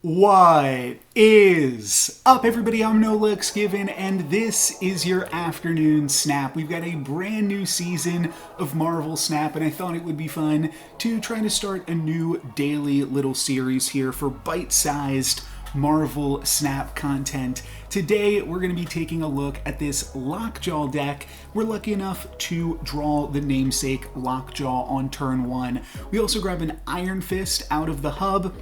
What is up, everybody? I'm No Lux Given, and this is your afternoon snap. We've got a brand new season of Marvel Snap, and I thought it would be fun to try to start a new daily little series here for bite-sized Marvel Snap content. Today, we're going to be taking a look at this Lockjaw deck. We're lucky enough to draw the namesake Lockjaw on turn 1. We also grab an Iron Fist out of the hub,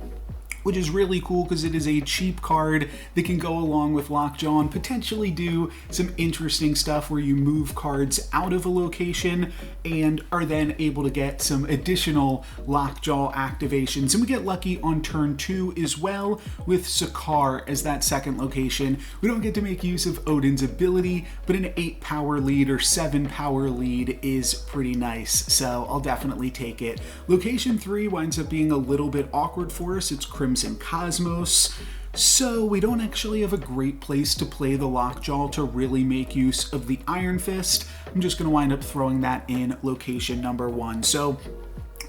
which is really cool because it is a cheap card that can go along with Lockjaw and potentially do some interesting stuff where you move cards out of a location and are then able to get some additional Lockjaw activations. And we get lucky on turn 2 as well with Sakaar as that second location. We don't get to make use of Odin's ability, but an 8 power lead or 7 power lead is pretty nice, so I'll definitely take it. Location 3 winds up being a little bit awkward for us. It's Crimson Cosmos, so we don't actually have a great place to play the Lockjaw to really make use of the Iron Fist. I'm just going to wind up throwing that in location number 1, so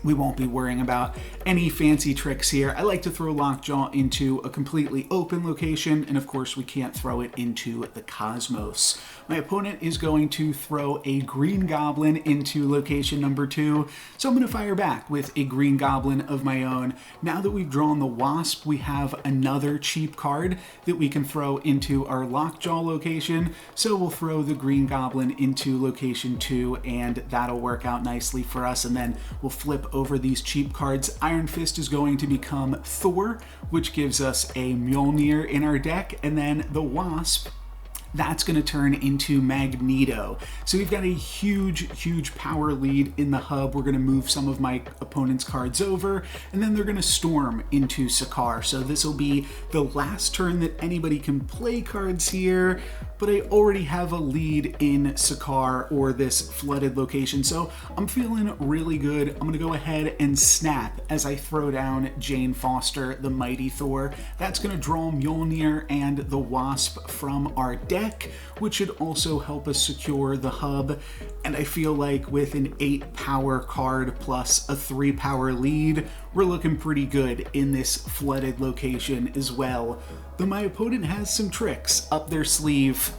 we won't be worrying about any fancy tricks here. I like to throw Lockjaw into a completely open location, and of course we can't throw it into the Cosmos. My opponent is going to throw a Green Goblin into location number 2, so I'm going to fire back with a Green Goblin of my own. Now that we've drawn the Wasp, we have another cheap card that we can throw into our Lockjaw location, so we'll throw the Green Goblin into location 2, and that'll work out nicely for us, and then we'll flip over these cheap cards. Iron Fist is going to become Thor, which gives us a Mjolnir in our deck, and then the Wasp, that's going to turn into Magneto. So we've got a huge power lead in the hub. We're going to move some of my opponent's cards over, and then they're going to storm into Sakaar. So this will be the last turn that anybody can play cards here, but I already have a lead in Sakaar or this flooded location, so I'm feeling really good. I'm going to go ahead and snap as I throw down Jane Foster, the Mighty Thor. That's going to draw Mjolnir and the Wasp from our deck, which should also help us secure the hub. And I feel like with an 8 power card plus a 3 power lead, we're looking pretty good in this flooded location as well. Though my opponent has some tricks up their sleeve.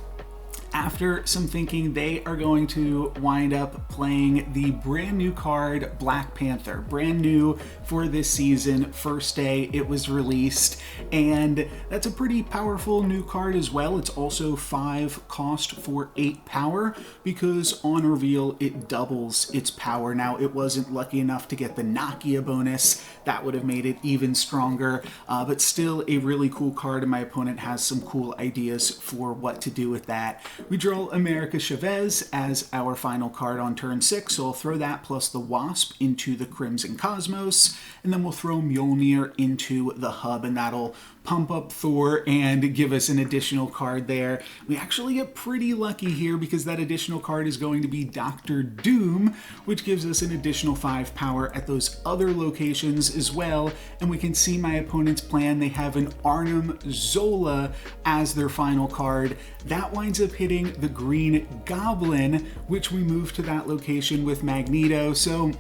After some thinking, they are going to wind up playing the brand new card Black Panther. Brand new for this season, first day it was released, and that's a pretty powerful new card as well. It's also 5 cost for 8 power because on reveal it doubles its power. Now it wasn't lucky enough to get the Nakia bonus, that would have made it even stronger, but still a really cool card, and my opponent has some cool ideas for what to do with that. We draw Chavez as our final card on turn 6, so I'll throw that plus the Wasp into the Crimson Cosmos, and then we'll throw Mjolnir into the hub, and that'll pump up Thor and give us an additional card there. We actually get pretty lucky here because that additional card is going to be Dr. Doom, which gives us an additional 5 power at those other locations as well. And we can see my opponent's plan. They have an Arnim Zola as their final card. That winds up hitting the Green Goblin, which we move to that location with Magneto. So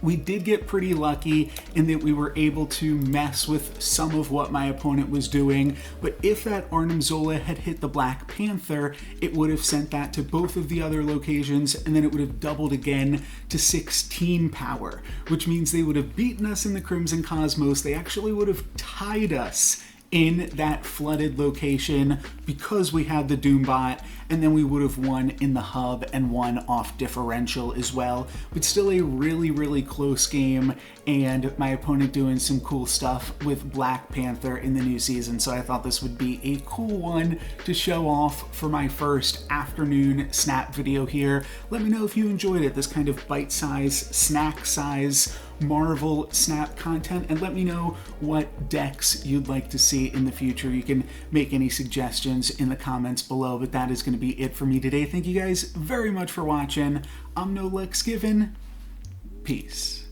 we did get pretty lucky in that we were able to mess with some of what my opponent was doing, but if that Arnim Zola had hit the Black Panther, it would have sent that to both of the other locations, and then it would have doubled again to 16 power, which means they would have beaten us in the Crimson Cosmos. They actually would have tied us in that flooded location because we had the Doombot, and then we would have won in the hub and won off differential as well. But still a really close game, and my opponent doing some cool stuff with Black Panther in the new season, so I thought this would be a cool one to show off for my first afternoon snap video here. Let me know if you enjoyed it, this kind of bite-size, snack-size Marvel Snap content, and let me know what decks you'd like to see in the future. You can make any suggestions in the comments below, but that is going to be it for me today. Thank you guys very much for watching. I'm No Lux Given. Peace.